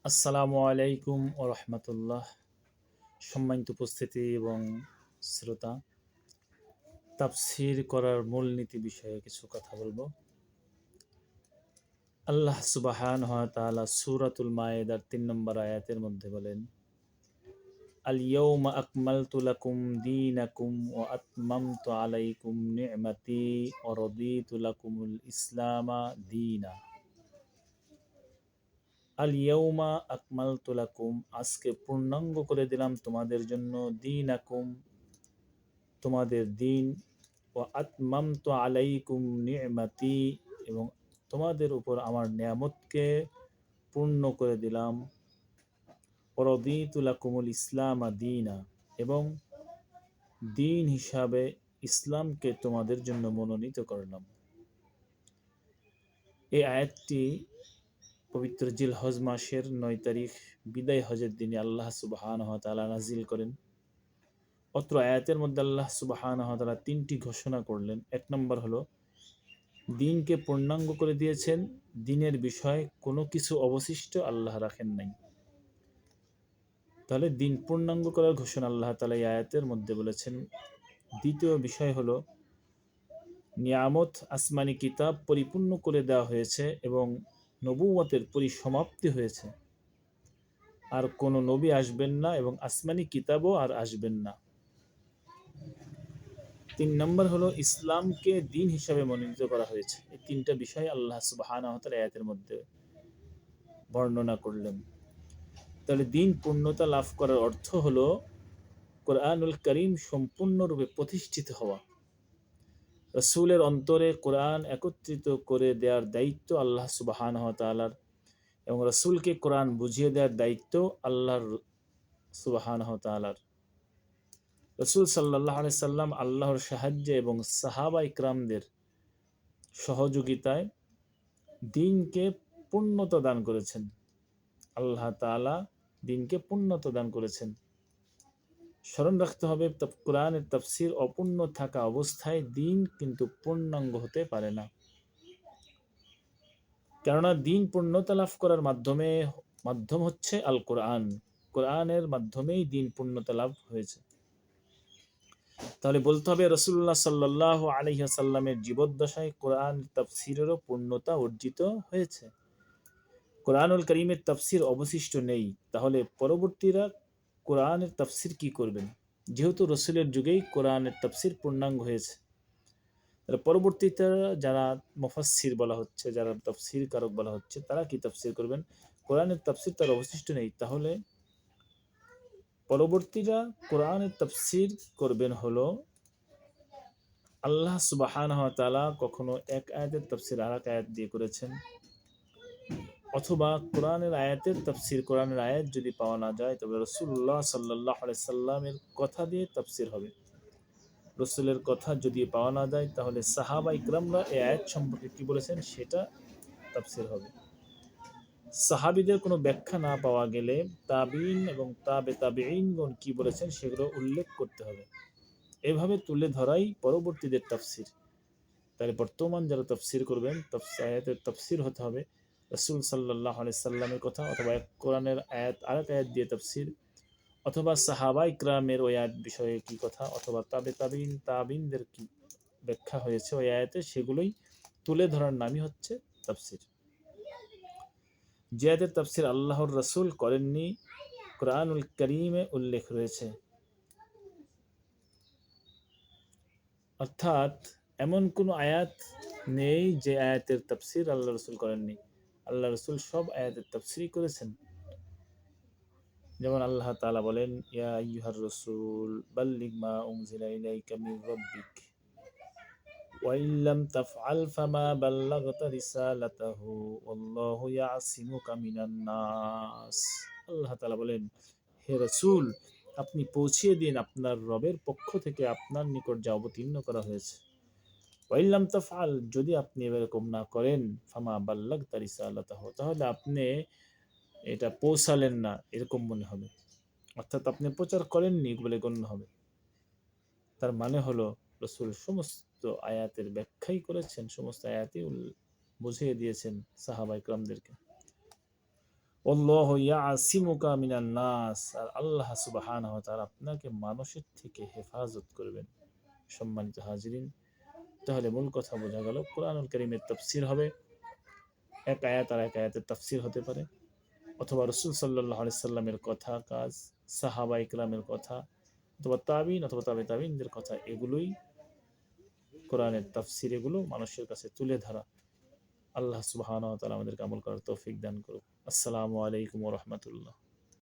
আসসালামু আলাইকুম ও রহমতুল্লাহ। সম্মানিত উপস্থিতি এবং শ্রোতা, তাফসীর করার মূলনীতি বিষয়ে কিছু কথা বলবো। আল্লাহ সুবহানাহু ওয়া তাআলা সূরাতুল মায়েদার ৩ নম্বর আয়াতের মধ্যে বলেন, আল ইয়াউমা আকমালতু লাকুম দীনাকুম ওয়া আতমামতু আলাইকুম নি'মাতি ওয়া রাদিতু লাকুমুল ইসলামা দীনা। আল ইয়াউমা আকমালতু লাকুম, আজকে পূর্ণাঙ্গ করে দিলাম তোমাদের জন্য, দীনাকুম, তোমাদের দিন, ওয়া আতমামতু আলাইকুম নি'মাতি, এবং তোমাদের উপর আমার নিয়ামতকে পূর্ণ করে দিলাম, ওয়া রাদিতু লাকুমুল ইসলাম দীনা, এবং দিন হিসাবে ইসলামকে তোমাদের জন্য মনোনীত করলাম। এই আয়াতটি পবিত্র জিলহজ মাসের ৯ তারিখ বিদায় হজের দিনে আল্লাহ সুবহানাহু ওয়া তাআলা নাজিল করেন। অত্র আয়াতের মধ্যে আল্লাহ সুবহানাহু ওয়া তাআলা ৩টি ঘোষণা করলেন। ১ নম্বর হলো, দিনকে পূর্ণাঙ্গ করে দিয়েছেন, দিনের বিষয়ে কোনো কিছু অবশিষ্ট আল্লাহ রাখেন নাই। তাহলে দিন পূর্ণাঙ্গ করার ঘোষণা আল্লাহ তাআলা এই আয়াতের মধ্যে বলেছেন। দ্বিতীয় বিষয় হলো, নিয়ামত আসমানি কিতাব পরিপূর্ণ করে দেওয়া হয়েছে এবং নবুওয়াতের পরিসমাপ্তি হয়েছে। আর কোনো নবী আসবেন না এবং আসমানি কিতাবও আর আসবেন না। ৩ নম্বর হলো, ইসলামকে দিন হিসাবে মনোনীত করা হয়েছে। এই ৩টা বিষয় আল্লাহ সুবহানাহু ওয়া তাআলা আয়াতের মধ্যে বর্ণনা করলেন। তাহলে দিন পূর্ণতা লাভ করার অর্থ হলো কোরআনুল করিম সম্পূর্ণরূপে প্রতিষ্ঠিত হওয়া। রাসূলের অন্তরে কোরআন একত্রিত করে দেওয়ার দায়িত্ব আল্লাহ সুবহানাহু ওয়া তাআলার, এবং রাসূলকে কোরআন বুঝিয়ে দেওয়ার দায়িত্ব আল্লাহর সুবহানাহু ওয়া তাআলার। রাসূল সাল্লাল্লাহু আলাইহি সাল্লাম আল্লাহর সাহায্যে এবং সাহাবা ইকরামদের সহযোগিতায় দিনকে পূর্ণতা দান করেছেন। আল্লাহ তাআলা দিনকে পূর্ণতা দান করেছেন। স্মরণ রাখতে হবে, কোরআনের তাফসীর অপূর্ণ থাকা অবস্থায় দিন কিন্তু পূর্ণাঙ্গ হতে পারে না। কেননা দিন পূর্ণতা লাভ করার মাধ্যম হচ্ছে আল কোরআন। কোরআনের মাধ্যমেই দিন পূর্ণতা লাভ হয়েছে। তাহলে বলতে হবে, রাসূলুল্লাহ সাল্লাল্লাহু আলাইহি ওয়াসাল্লামের জীবদ্দশায় কোরআন তাফসীরেরও পূর্ণতা অর্জিত হয়েছে। কোরআনুল কারীমের তাফসীর অবশিষ্ট নেই। তাহলে পরবর্তীরা কোরআনের তাফসীর কি করবেন? যেহেতু রাসূলের যুগেই কোরআনের তাফসীর পূর্ণাঙ্গ হয়েছে, তাহলে পরবর্তীতে যারা মুফাসসির বলা হচ্ছে, যারা তাফসীর কারক বলা হচ্ছে, তারা কি তাফসীর করবেন? কোরআনের তাফসীর তার অবশিষ্ট নেই। তাহলে পরবর্তীরা কোরআনের তাফসীর করবেন হলো, আল্লাহ সুবহানাহু ওয়া তাআলা কখনো এক আয়াতের তাফসীর আরেক আয়াত দিয়ে করেছেন, অথবা কোরআনের আয়াতের তাফসীর, কোরআনের আয়াত যদি পাওয়া না যায় তবে রাসূলুল্লাহ সাল্লাল্লাহু আলাইহি সাল্লামের কথা দিয়ে তাফসীর হবে। রাসূলের কথা যদি পাওয়া না যায় তাহলে সাহাবা ইকরামরা এই আয়াত সম্পর্কে কি বলেছেন সেটা তাফসীর হবে। সাহাবীদের কোনো ব্যাখ্যা না পাওয়া গেলে তাবিঈন এবং তাবিঈনগণ কি বলেছেন সেগুলো উল্লেখ করতে হবে। এভাবে তুলে ধরাই পরবর্তীদের তাফসীর। তাহলে বর্তমান যারা তাফসীর করবেন, আয়াতের তাফসীর হতে হবে রাসূল সাল্লাল্লাহু আলাইহি সাল্লামের কথা, অথবা কোরআনের আয়াত আরেক আয়াত দিয়ে তাফসীর, অথবা সাহাবা ইকরামের ওই আয়াত বিষয়ে কি কথা, অথবা তাবিঈনদের কি ব্যাখ্যা হয়েছে ওই আয়াতে, সেগুলোই তুলে ধরার নামই হচ্ছে তাফসীর। যে আয়াতের তাফসীর আল্লাহর রাসূল করেননি কোরআনুল কারীমে উল্লেখ রয়েছে। অর্থাৎ এমন কোনো আয়াত নেই যে আয়াতের তাফসীর আল্লাহ রাসূল করেননি। আল্লাহ রাসূল সব আয়াতের তাফসীরই করেছেন। যেমন আল্লাহ তাআলা বলেন, ইয়া আইয়ুহার রাসূল বাল্লিগ মা উনজিলা ইলাইকা মির রাব্বিক ওয়া ইল্লাম তাফআল ফামা বাল্লাগতা রিসালাতাহু ওয়াল্লাহু ইয়াসিমুকা মিনান নাস। আল্লাহ তাআলা বলেন, হে রাসূল, আপনি পৌঁছিয়ে দিন আপনার রবের পক্ষ থেকে আপনার নিকট যা অবতীর্ণ করা হয়েছে। ওয়া ইল্লাম তাফআল, যদি আপনি এরকম না করেন, ফামা বাল্লাগতা রিসালাতাহু, তাহলে আপনি এটা পৌঁছালেন না এরকম মনে হবে। অর্থাৎ আপনি প্রচার করেননি বলে গণ্য হবে। তার মানে হলো রাসূল সমস্ত আয়াতের ব্যাখ্যাই করেছেন, সমস্ত আয়াতই বুঝিয়ে দিয়েছেন সাহাবা ইকরামদেরকে। আল্লাহু ইয়াসিমুকা মিনান নাস, আর আল্লাহ সুবহানাহু ওয়া তাআলা আপনাকে মানুষের থেকে হেফাজত করবেন। সম্মানিত হাজিরিন, তাহলে মূল কথা বোঝা গেল, কোরআনুল কারীমের তাফসীর হবে, এক আয়াত আর এক আয়াতের তাফসীর হতে পারে, অথবা রাসূল সাল্লাল্লাহু আলাইহি সাল্লামের কথা কাজ, সাহাবায়ে কেরামের কথা, অথবা তাবিঈন অথবা তাবিঈনদের কথা, এগুলোই কোরআনের তাফসীর, এগুলো মানুষের কাছে তুলে ধরা। আল্লাহ সুবহানাহু ওয়া তাআলা আমাদেরকে আমল করার তৌফিক দান করুক। আসসালামু আলাইকুম ওয়া রাহমাতুল্লাহ।